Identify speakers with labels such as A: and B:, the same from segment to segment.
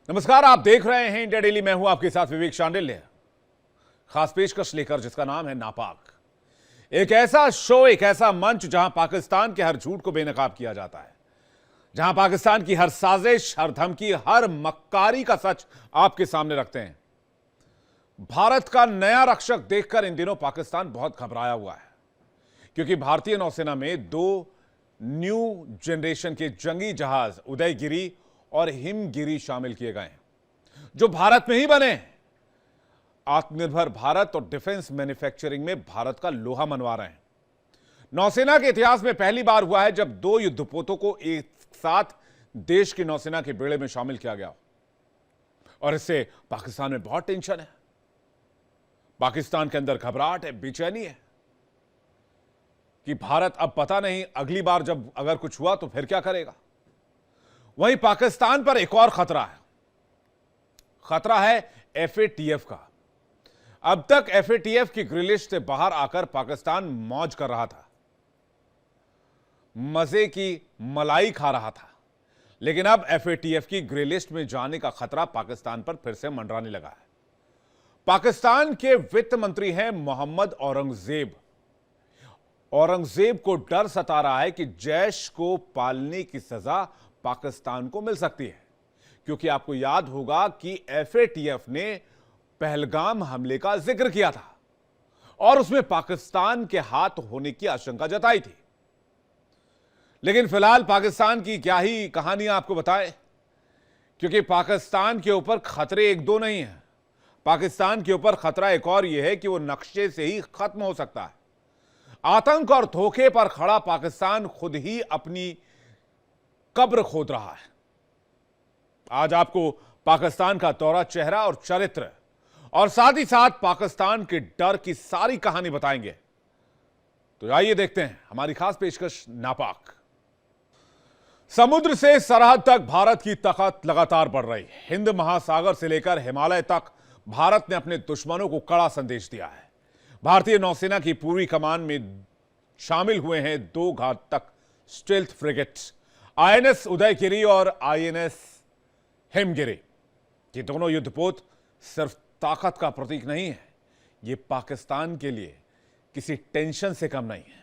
A: नमस्कार, आप देख रहे हैं इंडिया डेली। मैं हूं आपके साथ विवेक शांडिल्य। खास पेशकश लेकर जिसका नाम है नापाक। एक ऐसा शो, एक ऐसा मंच जहां पाकिस्तान के हर झूठ को बेनकाब किया जाता है, जहां पाकिस्तान की हर साजिश, हर धमकी, हर मक्कारी का सच आपके सामने रखते हैं। भारत का नया रक्षक देखकर इन दिनों पाकिस्तान बहुत घबराया हुआ है, क्योंकि भारतीय नौसेना में 2 न्यू जनरेशन के जंगी जहाज उदयगिरी और हिमगिरी शामिल किए गए हैं, जो भारत में ही बने हैं। आत्मनिर्भर भारत और डिफेंस मैन्युफैक्चरिंग में भारत का लोहा मनवा रहे हैं। नौसेना के इतिहास में पहली बार हुआ है जब 2 युद्धपोतों को एक साथ देश की नौसेना के बेड़े में शामिल किया गया, और इससे पाकिस्तान में बहुत टेंशन है। पाकिस्तान के अंदर घबराहट है, बेचैनी है कि भारत अब पता नहीं अगली बार जब अगर कुछ हुआ तो फिर क्या करेगा। वहीं पाकिस्तान पर एक और खतरा है। खतरा है एफएटीएफ का। अब तक एफएटीएफ की ग्रे लिस्ट से बाहर आकर पाकिस्तान मौज कर रहा था, मजे की मलाई खा रहा था, लेकिन अब एफएटीएफ की ग्रे लिस्ट में जाने का खतरा पाकिस्तान पर फिर से मंडराने लगा है। पाकिस्तान के वित्त मंत्री हैं मोहम्मद औरंगजेब। औरंगजेब को डर सता रहा है कि जैश को पालने की सजा पाकिस्तान को मिल सकती है, क्योंकि आपको याद होगा कि एफएटीएफ ने पहलगाम हमले का जिक्र किया था और उसमें पाकिस्तान के हाथ होने की आशंका जताई थी। लेकिन फिलहाल पाकिस्तान की क्या ही कहानियां आपको बताएं, क्योंकि पाकिस्तान के ऊपर खतरे 1-2 नहीं है। पाकिस्तान के ऊपर खतरा एक और यह है कि वो नक्शे से ही खत्म हो सकता है। आतंक और धोखे पर खड़ा पाकिस्तान खुद ही अपनी कब्र खोद रहा है। आज आपको पाकिस्तान का दौरा चेहरा और चरित्र, और साथ ही साथ पाकिस्तान के डर की सारी कहानी बताएंगे। तो आइए देखते हैं हमारी खास पेशकश नापाक। समुद्र से सरहद तक भारत की ताकत लगातार बढ़ रही है। हिंद महासागर से लेकर हिमालय तक भारत ने अपने दुश्मनों को कड़ा संदेश दिया है। भारतीय नौसेना की पूर्वी कमान में शामिल हुए हैं 2 घातक स्टेल्थ फ्रिगेट्स, आईएनएस उदयगिरी और आईएनएस हिमगिरी। ये दोनों युद्धपोत सिर्फ ताकत का प्रतीक नहीं है, ये पाकिस्तान के लिए किसी टेंशन से कम नहीं है।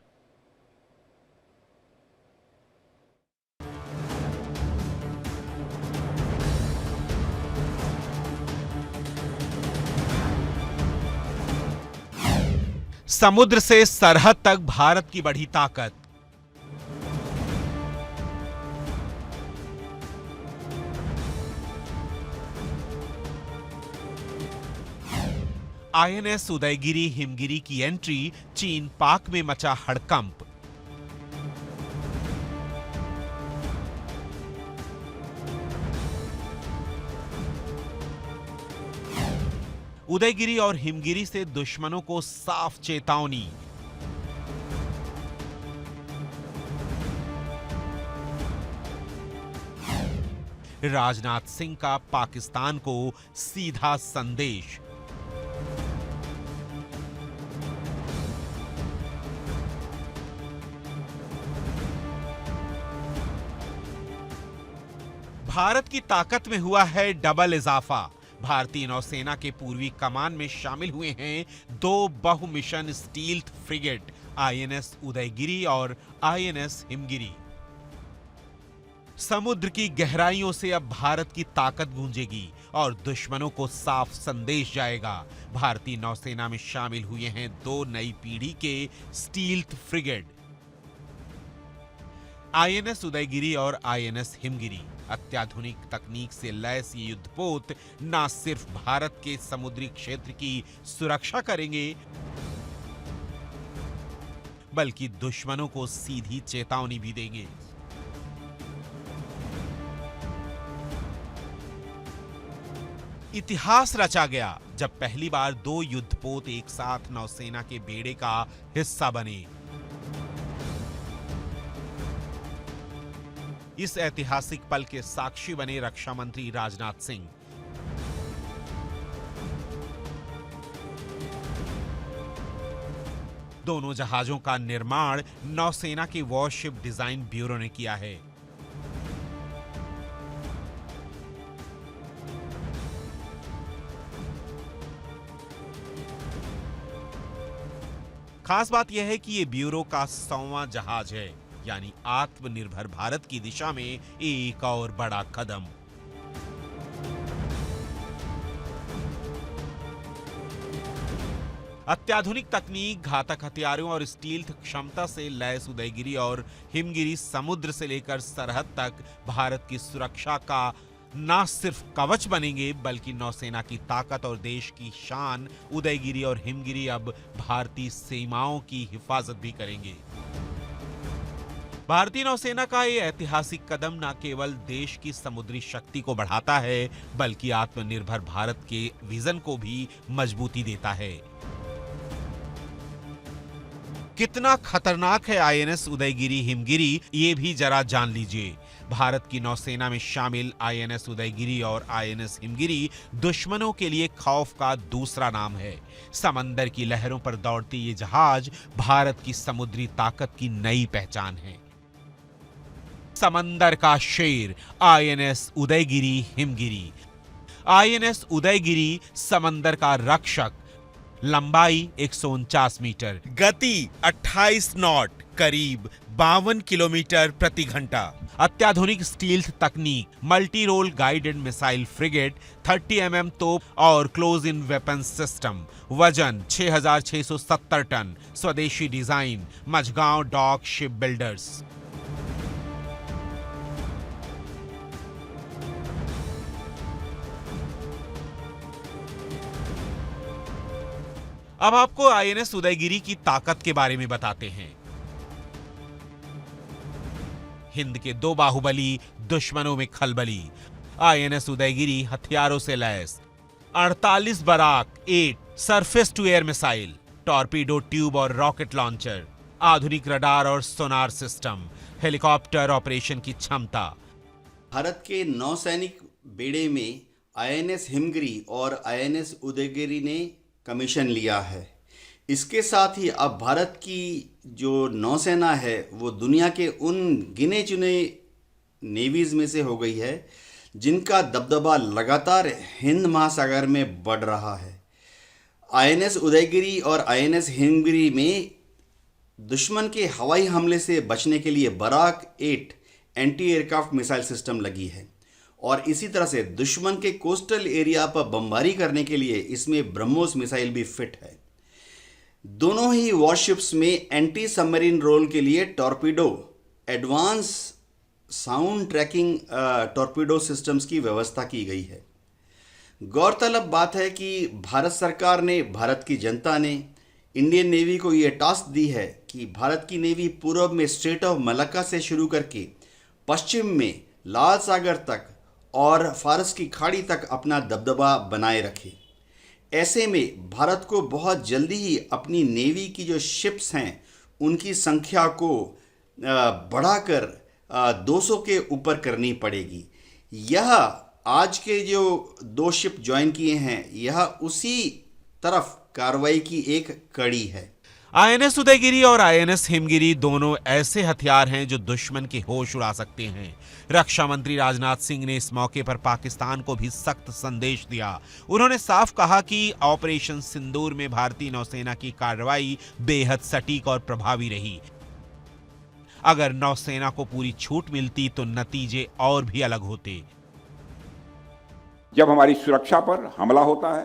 B: समुद्र से सरहद तक भारत की बढ़ी ताकत। आईएनएस उदयगिरी हिमगिरी की एंट्री, चीन पाक में मचा हड़कंप। उदयगिरी और हिमगिरी से दुश्मनों को साफ चेतावनी। राजनाथ सिंह का पाकिस्तान को सीधा संदेश। भारत की ताकत में हुआ है डबल इजाफा। भारतीय नौसेना के पूर्वी कमान में शामिल हुए हैं 2 बहुमिशन स्टील्थ फ्रिगेट, आईएनएस उदयगिरी और आईएनएस हिमगिरी। समुद्र की गहराइयों से अब भारत की ताकत गूंजेगी और दुश्मनों को साफ संदेश जाएगा। भारतीय नौसेना में शामिल हुए हैं 2 नई पीढ़ी के स्टील्थ फ्रिगेट, आईएनएस उदयगिरी और आईएनएस हिमगिरी। अत्याधुनिक तकनीक से लैस ये युद्धपोत न सिर्फ भारत के समुद्री क्षेत्र की सुरक्षा करेंगे, बल्कि दुश्मनों को सीधी चेतावनी भी देंगे। इतिहास रचा गया जब पहली बार 2 युद्धपोत एक साथ नौसेना के बेड़े का हिस्सा बने। इस ऐतिहासिक पल के साक्षी बने रक्षा मंत्री राजनाथ सिंह। दोनों जहाजों का निर्माण नौसेना के वॉरशिप डिजाइन ब्यूरो ने किया है। खास बात यह है कि ये ब्यूरो का 100वां जहाज है, यानी आत्मनिर्भर भारत की दिशा में एक और बड़ा कदम। अत्याधुनिक तकनीक, घातक हथियारों और स्टील्थ क्षमता से लैस उदयगिरी और हिमगिरी समुद्र से लेकर सरहद तक भारत की सुरक्षा का न सिर्फ कवच बनेंगे, बल्कि नौसेना की ताकत और देश की शान। उदयगिरी और हिमगिरी अब भारतीय सीमाओं की हिफाजत भी करेंगे। भारतीय नौसेना का ये ऐतिहासिक कदम न केवल देश की समुद्री शक्ति को बढ़ाता है, बल्कि आत्मनिर्भर भारत के विजन को भी मजबूती देता है। कितना खतरनाक है आईएनएस उदयगिरी हिमगिरी, ये भी जरा जान लीजिए। भारत की नौसेना में शामिल आईएनएस उदयगिरी और आईएनएस हिमगिरी दुश्मनों के लिए खौफ का दूसरा नाम है। समंदर की लहरों पर दौड़ते ये जहाज भारत की समुद्री ताकत की नई पहचान है। समंदर का शेर आईएनएस उदयगिरी हिमगिरी। आईएनएस उदयगिरी समंदर का रक्षक, लंबाई 149 मीटर, गति 28 नॉट, करीब 52 किलोमीटर प्रति घंटा। अत्याधुनिक स्टील्थ तकनीक, multi role guided missile frigate, 30 mm तोप और क्लोज इन वेपन सिस्टम। वजन 6670 टन। स्वदेशी design, Mazagon dock ship builders. अब आपको आईएनएस उदयगिरी की ताकत के बारे में बताते हैं। हिंद के 2 बाहुबली, दुश्मनों में खलबली। आईएनएस उदयगिरी हथियारों से लैस, 48 Barak 8 surface to air missile, torpedo tube और रॉकेट लॉन्चर, आधुनिक रडार और सोनार सिस्टम, हेलीकॉप्टर ऑपरेशन की क्षमता।
C: भारत के नौसैनिक बेड़े में आईएनएस हिमगिरी और आईएनएस उदयगिरी ने कमीशन लिया है। इसके साथ ही अब भारत की जो नौसेना है वो दुनिया के उन गिने चुने नेवीज में से हो गई है जिनका दबदबा लगातार हिंद महासागर में बढ़ रहा है। आईएनएस उदयगिरी और आईएनएस हिमगिरी में दुश्मन के हवाई हमले से बचने के लिए Barak 8 anti aircraft missile system लगी है और इसी तरह से दुश्मन के कोस्टल एरिया पर बमबारी करने के लिए इसमें ब्रह्मोस मिसाइल भी फिट है। दोनों ही वॉरशिप्स में एंटी सबमरीन रोल के लिए torpedo, advance sound tracking torpedo systems की व्यवस्था की गई है। गौरतलब बात है कि भारत सरकार ने, भारत की जनता ने इंडियन नेवी को यह टास्क दी है कि भारत की नेवी पूर्व में स्ट्रेट ऑफ मलक्का से शुरू करके पश्चिम में लाल सागर तक और फारस की खाड़ी तक अपना दबदबा बनाए रखे। ऐसे में भारत को बहुत जल्दी ही अपनी नेवी की जो शिप्स हैं उनकी संख्या को बढ़ाकर 200 के ऊपर करनी पड़ेगी। यह आज के जो 2 शिप ज्वाइन किए हैं यह उसी तरफ कार्रवाई की एक कड़ी है।
B: आईएनएस उदयगिरी और आईएनएस हिमगिरी दोनों ऐसे हथियार हैं जो दुश्मन के होश उड़ा सकते हैं। रक्षा मंत्री राजनाथ सिंह ने इस मौके पर पाकिस्तान को भी सख्त संदेश दिया। उन्होंने साफ कहा कि ऑपरेशन सिंदूर में भारतीय नौसेना की कार्रवाई बेहद सटीक और प्रभावी रही। अगर नौसेना को पूरी छूट मिलती तो नतीजे और भी अलग होते।
D: जब हमारी सुरक्षा पर हमला होता है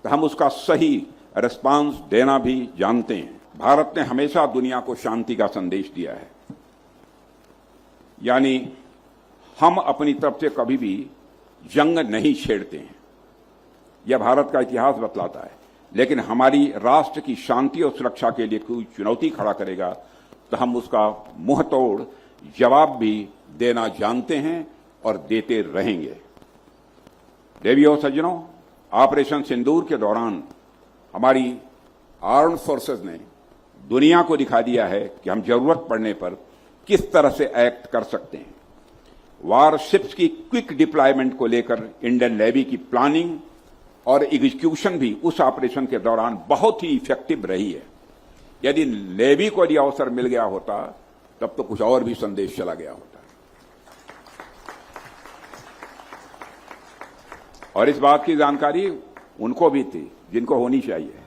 D: तो हम उसका सही रिस्पांस देना भी जानते हैं। भारत ने हमेशा दुनिया को शांति का संदेश दिया है, यानी हम अपनी तरफ से कभी भी जंग नहीं छेड़ते हैं। यह भारत का इतिहास बतलाता है। लेकिन हमारी राष्ट्र की शांति और सुरक्षा के लिए कोई चुनौती खड़ा करेगा तो हम उसका मुंह तोड़ जवाब भी देना जानते हैं और देते रहेंगे। देवियों सज्जनों, ऑपरेशन सिंदूर के दौरान हमारी आर्म्ड फोर्सेस ने दुनिया को दिखा दिया है कि हम जरूरत पड़ने पर किस तरह से एक्ट कर सकते हैं। वारशिप्स की क्विक डिप्लॉयमेंट को लेकर इंडियन नेवी की प्लानिंग और एग्जीक्यूशन भी उस ऑपरेशन के दौरान बहुत ही इफेक्टिव रही है। यदि नेवी को यदि अवसर मिल गया होता तब तो कुछ और भी संदेश चला गया होता। और इस बात की जानकारी उनको भी थी जिनको होनी चाहिए।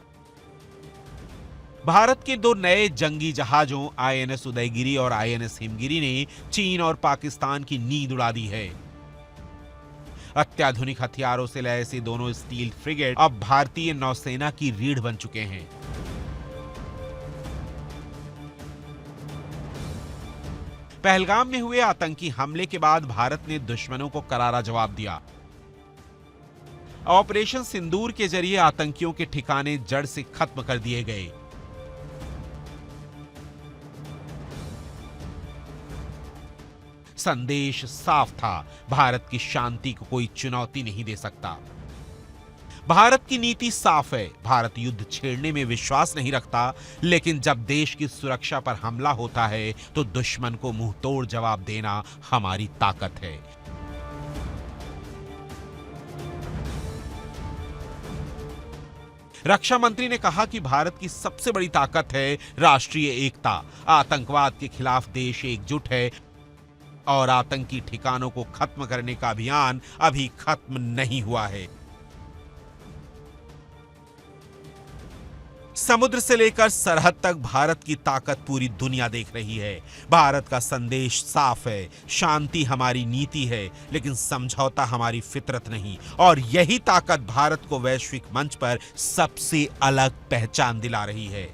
B: भारत के दो नए जंगी जहाजों आईएनएस उदयगिरी और आईएनएस हिमगिरी ने चीन और पाकिस्तान की नींद उड़ा दी है। अत्याधुनिक हथियारों से लैस ये दोनों स्टील फ्रिगेट अब भारतीय नौसेना की रीढ़ बन चुके हैं। पहलगाम में हुए आतंकी हमले के बाद भारत ने दुश्मनों को करारा जवाब दिया। ऑपरेशन सिंदूर के जरिए आतंकियों के ठिकाने जड़ से खत्म कर दिए गए। संदेश साफ था, भारत की शांति को कोई चुनौती नहीं दे सकता। भारत की नीति साफ है, भारत युद्ध छेड़ने में विश्वास नहीं रखता, लेकिन जब देश की सुरक्षा पर हमला होता है तो दुश्मन को मुंहतोड़ जवाब देना हमारी ताकत है। रक्षा मंत्री ने कहा कि भारत की सबसे बड़ी ताकत है राष्ट्रीय एकता। आतंकवाद के खिलाफ देश एकजुट है और आतंकी ठिकानों को खत्म करने का अभियान अभी खत्म नहीं हुआ है। समुद्र से लेकर सरहद तक भारत की ताकत पूरी दुनिया देख रही है। भारत का संदेश साफ है, शांति हमारी नीति है, लेकिन समझौता हमारी फितरत नहीं। और यही ताकत भारत को वैश्विक मंच पर सबसे अलग पहचान दिला रही है।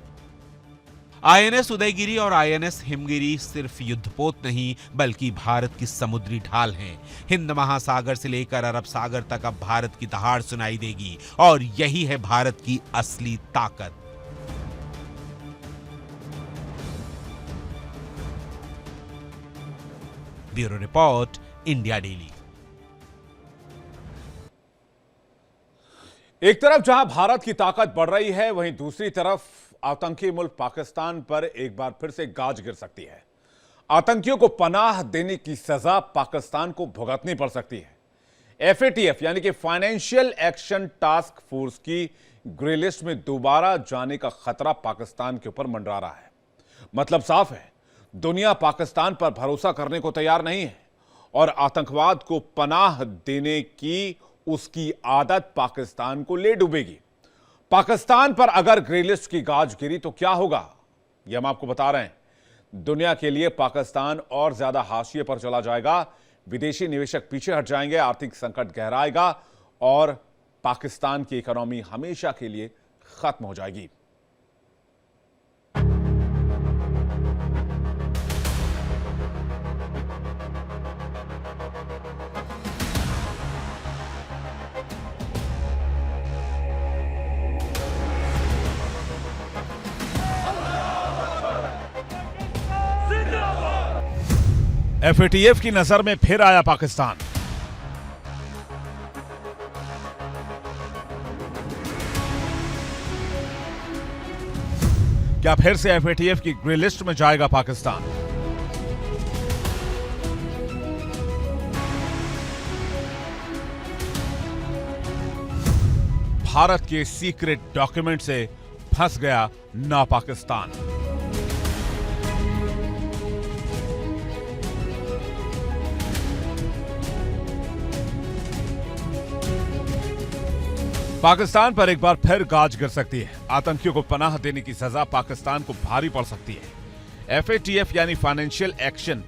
B: आईएनएस उदयगिरी और आईएनएस हिमगिरी सिर्फ युद्धपोत नहीं, बल्कि भारत की समुद्री ढाल हैं। हिंद महासागर से लेकर अरब सागर तक अब भारत की दहाड़ सुनाई देगी, और यही है भारत की असली ताकत। Bureau report, India daily.
A: एक तरफ जहां भारत की ताकत बढ़ रही है, वहीं दूसरी तरफ आतंकी मुल्क पाकिस्तान पर एक बार फिर से गाज गिर सकती है। आतंकियों को पनाह देने की सजा पाकिस्तान को भुगतनी पड़ सकती है। एफएटीएफ यानी कि फाइनेंशियल एक्शन टास्क फोर्स की ग्रे लिस्ट में दोबारा जाने का खतरा पाकिस्तान के ऊपर मंडरा रहा है। मतलब साफ है, दुनिया पाकिस्तान पर भरोसा करने को तैयार नहीं है और आतंकवाद को पनाह देने की उसकी आदत पाकिस्तान को ले डूबेगी। पाकिस्तान पर अगर ग्रे लिस्ट की गाज गिरी तो क्या होगा, यह हम आपको बता रहे हैं। दुनिया के लिए पाकिस्तान और ज्यादा हाशिए पर चला जाएगा, विदेशी निवेशक पीछे हट जाएंगे, आर्थिक संकट गहराएगा और पाकिस्तान की इकोनॉमी हमेशा के लिए खत्म हो जाएगी। एफएटीएफ की नजर में फिर आया पाकिस्तान। क्या फिर से एफएटीएफ की ग्रे लिस्ट में जाएगा पाकिस्तान? भारत के सीक्रेट डॉक्यूमेंट से फंस गया ना पाकिस्तान। पाकिस्तान पर एक बार फिर गाज गिर सकती है। आतंकियों को पनाह देने की सजा पाकिस्तान को भारी पड़ सकती है। एफएटीएफ यानी फाइनेंशियल एक्शन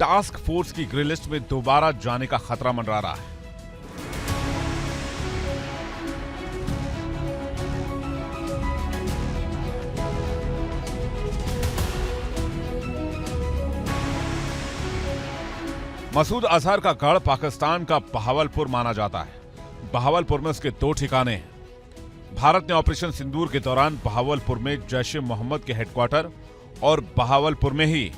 A: टास्क फोर्स की ग्रे लिस्ट में दोबारा जाने का खतरा मंडरा रहा है। मसूद अजहर का गढ़ पाकिस्तान का बहावलपुर माना जाता है। बहावलपुर में उसके दो ठिकाने हैं। भारत ने ऑपरेशन सिंदूर के दौरान बहावलपुर में जैश ए मोहम्मद के हेडक्वार्टर और बहावलपुर में ही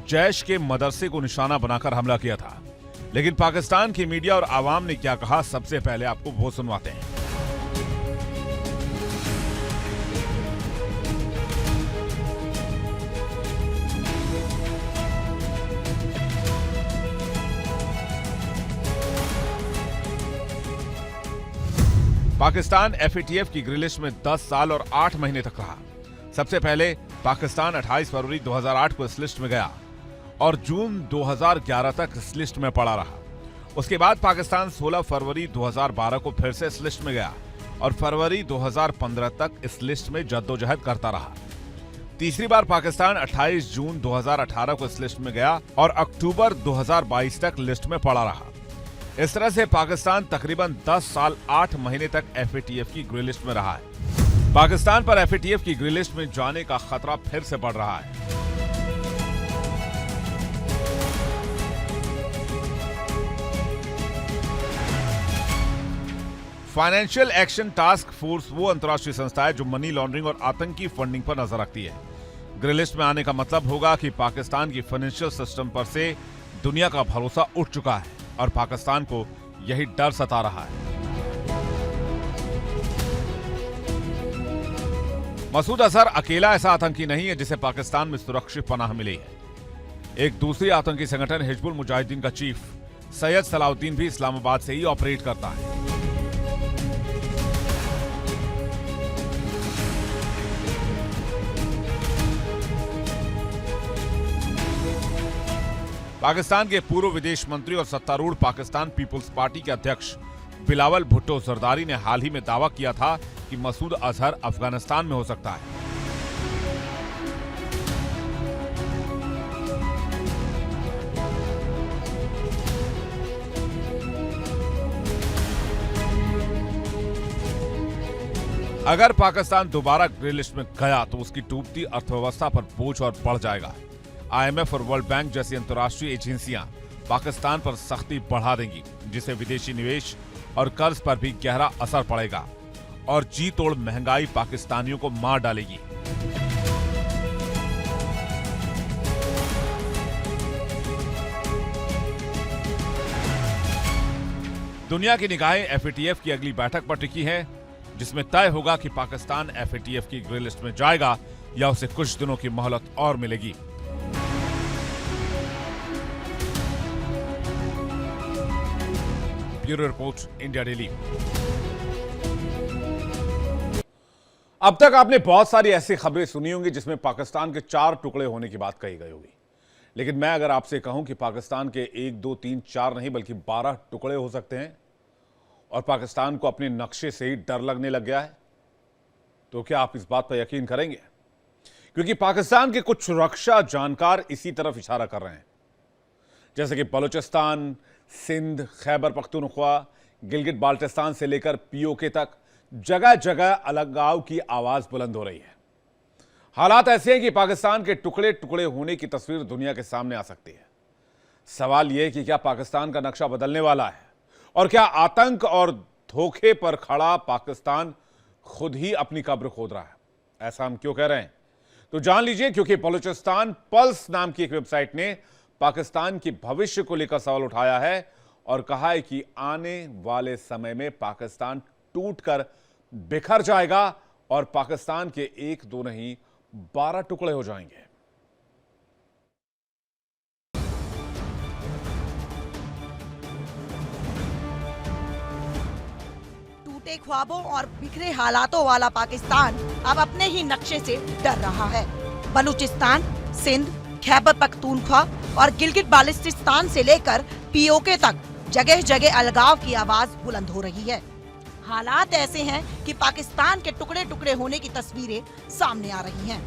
A: जैश के मदरसे को निशाना बनाकर हमला किया था। लेकिन पाकिस्तान की मीडिया और आवाम ने क्या कहा, सबसे पहले आपको वो सुनवाते हैं। पाकिस्तान एफएटीएफ की ग्रे लिस्ट में 10 साल और 8 महीने तक रहा। सबसे पहले पाकिस्तान 28 फरवरी 2008 को इस लिस्ट में गया और जून 2011 तक इस लिस्ट में पड़ा रहा। उसके बाद पाकिस्तान 16 फरवरी 2012 को फिर से इस लिस्ट में गया और फरवरी 2015 तक इस लिस्ट में जद्दोजहद करता रहा। तीसरी बार पाकिस्तान 28 जून 2018 को इस लिस्ट में गया और अक्टूबर 2022 तक लिस्ट में पड़ा रहा। इस तरह से पाकिस्तान तकरीबन 10 साल 8 महीने तक FATF की ग्रे लिस्ट में रहा है। पाकिस्तान पर FATF की ग्रे लिस्ट में जाने का खतरा फिर से बढ़ रहा है। फाइनेंशियल एक्शन टास्क फोर्स वो अंतर्राष्ट्रीय संस्था है जो मनी लॉन्ड्रिंग और आतंकी फंडिंग पर नजर रखती है। ग्रे लिस्ट में आने का मतलब होगा कि पाकिस्तान की फाइनेंशियल सिस्टम पर से दुनिया का भरोसा उठ चुका है और पाकिस्तान को यही डर सता रहा है। मसूद अजहर अकेला ऐसा आतंकी नहीं है जिसे पाकिस्तान में सुरक्षित पनाह मिली है। एक दूसरी आतंकी संगठन हिजबुल मुजाहिदीन का चीफ सैयद सलाउद्दीन भी इस्लामाबाद से ही ऑपरेट करता है। पाकिस्तान के पूर्व विदेश मंत्री और सत्तारूढ़ पाकिस्तान पीपुल्स पार्टी के अध्यक्ष बिलावल भुट्टो जरदारी ने हाल ही में दावा किया था कि मसूद अजहर अफगानिस्तान में हो सकता है। अगर पाकिस्तान दोबारा ग्रे लिस्ट में गया तो उसकी डूबती अर्थव्यवस्था पर बोझ और बढ़ जाएगा। IMF और वर्ल्ड बैंक जैसी अंतर्राष्ट्रीय एजेंसियां पाकिस्तान पर सख्ती बढ़ा देंगी, जिससे विदेशी निवेश और कर्ज पर भी गहरा असर पड़ेगा और जी तोड़ महंगाई पाकिस्तानियों को मार डालेगी। दुनिया की निगाहें FATF की अगली बैठक पर टिकी हैं, जिसमें तय होगा कि पाकिस्तान FATF की ग्रे लिस्ट में जाएगा या उसे कुछ दिनों की मोहलत और मिलेगी। Bureau report, India daily. अब तक आपने बहुत सारी ऐसी खबरें सुनी होंगी जिसमें पाकिस्तान के 4 टुकड़े होने की बात कही गई होगी, लेकिन मैं अगर आपसे कहूं कि पाकिस्तान के 1, 2, 3, 4 नहीं बल्कि 12 टुकड़े हो सकते हैं और पाकिस्तान को अपने नक्शे से ही डर लगने लग गया है, तो क्या आप इस बात पर यकीन करेंगे? क्योंकि पाकिस्तान के कुछ सुरक्षा जानकार इसी तरफ इशारा कर रहे हैं, जैसे कि बलूचिस्तान, सिंध, खैबर पख्तूनख्वा, गिलगित बाल्टिस्तान से लेकर POK तक जगह जगह अलगाव की आवाज बुलंद हो रही है। हालात ऐसे हैं कि पाकिस्तान के टुकड़े टुकड़े होने की तस्वीर दुनिया के सामने आ सकती है। सवाल यह कि क्या पाकिस्तान का नक्शा बदलने वाला है और क्या आतंक और धोखे पर खड़ा पाकिस्तान खुद ही अपनी कब्र खोद रहा है? ऐसा हम क्यों कह रहे हैं तो जान लीजिए, क्योंकि बलूचिस्तान पल्स नाम की एक वेबसाइट ने पाकिस्तान की भविष्य को लेकर सवाल उठाया है और कहा है कि आने वाले समय में पाकिस्तान टूटकर बिखर जाएगा और पाकिस्तान के 1, 2 नहीं 12 टुकड़े हो जाएंगे।
E: टूटे ख्वाबों और बिखरे हालातों वाला पाकिस्तान अब अपने ही नक्शे से डर रहा है। बलूचिस्तान, सिंध, खैबर पख्तूनख्वा और गिलगित बाल्टिस्तान से लेकर POK तक जगह जगह अलगाव की आवाज बुलंद हो रही है। हालात ऐसे हैं कि पाकिस्तान के टुकड़े टुकड़े होने की तस्वीरें सामने आ रही हैं।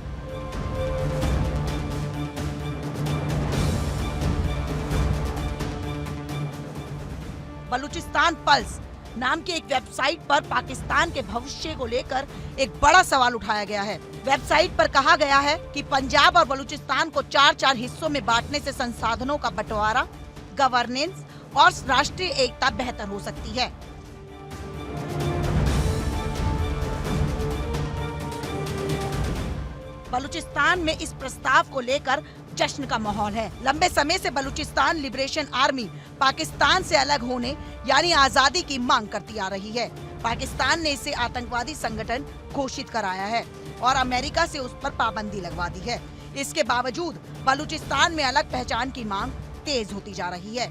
E: बलूचिस्तान पल्स नाम की एक वेबसाइट पर पाकिस्तान के भविष्य को लेकर एक बड़ा सवाल उठाया गया है। वेबसाइट पर कहा गया है कि पंजाब और बलूचिस्तान को 4-4 हिस्सों में बांटने से संसाधनों का बंटवारा, गवर्नेंस और राष्ट्रीय एकता बेहतर हो सकती है। बलूचिस्तान में इस प्रस्ताव को लेकर जश्न का माहौल है। लंबे समय से बलूचिस्तान लिबरेशन आर्मी पाकिस्तान से अलग होने यानी आजादी की मांग करती आ रही है। पाकिस्तान ने इसे आतंकवादी संगठन घोषित कराया है और अमेरिका से उस पर पाबंदी लगवा दी है। इसके बावजूद बलूचिस्तान में अलग पहचान की मांग तेज होती जा रही है।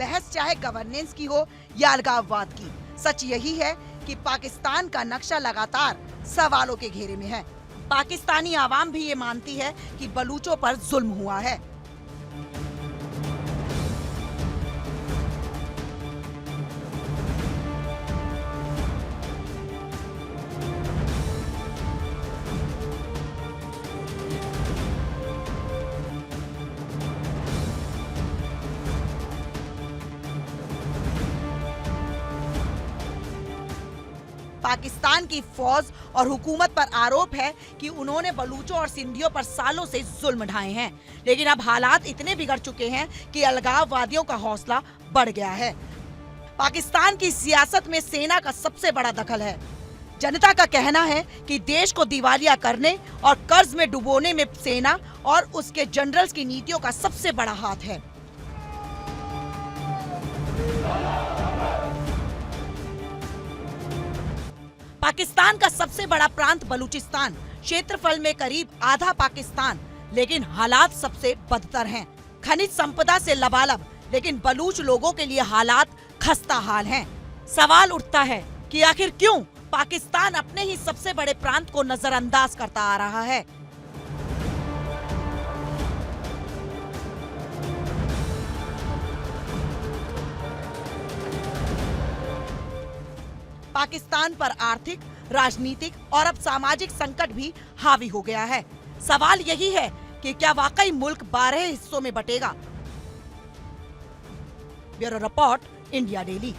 E: बहस चाहे गवर्नेंस की हो या अलगाववाद की, सच यही है कि पाकिस्तान का नक्शा लगातार सवालों के घेरे में है। पाकिस्तानी आवाम भी ये मानती है कि बलूचों पर जुल्म हुआ है। पाकिस्तान की फौज और हुकूमत पर आरोप है कि उन्होंने बलूचों और सिंधियों पर सालों से जुल्म ढाए हैं। लेकिन अब हालात इतने बिगड़ चुके हैं कि अलगाववादियों का हौसला बढ़ गया है। पाकिस्तान की सियासत में सेना का सबसे बड़ा दखल है। जनता का कहना है कि देश को दिवालिया करने और कर्ज में डुबोने में सेना और उसके जनरल्स की नीतियों का सबसे बड़ा हाथ है। पाकिस्तान का सबसे बड़ा प्रांत बलूचिस्तान, क्षेत्रफल में करीब आधा पाकिस्तान, लेकिन हालात सबसे बदतर हैं। खनिज संपदा से लबालब, लेकिन बलूच लोगों के लिए हालात खस्ता हाल हैं। सवाल उठता है कि आखिर क्यों पाकिस्तान अपने ही सबसे बड़े प्रांत को नजरअंदाज करता आ रहा है। पाकिस्तान पर आर्थिक, राजनीतिक और अब सामाजिक संकट भी हावी हो गया है। सवाल यही है कि क्या वाकई मुल्क 12 हिस्सों में बटेगा। Bureau report, India daily.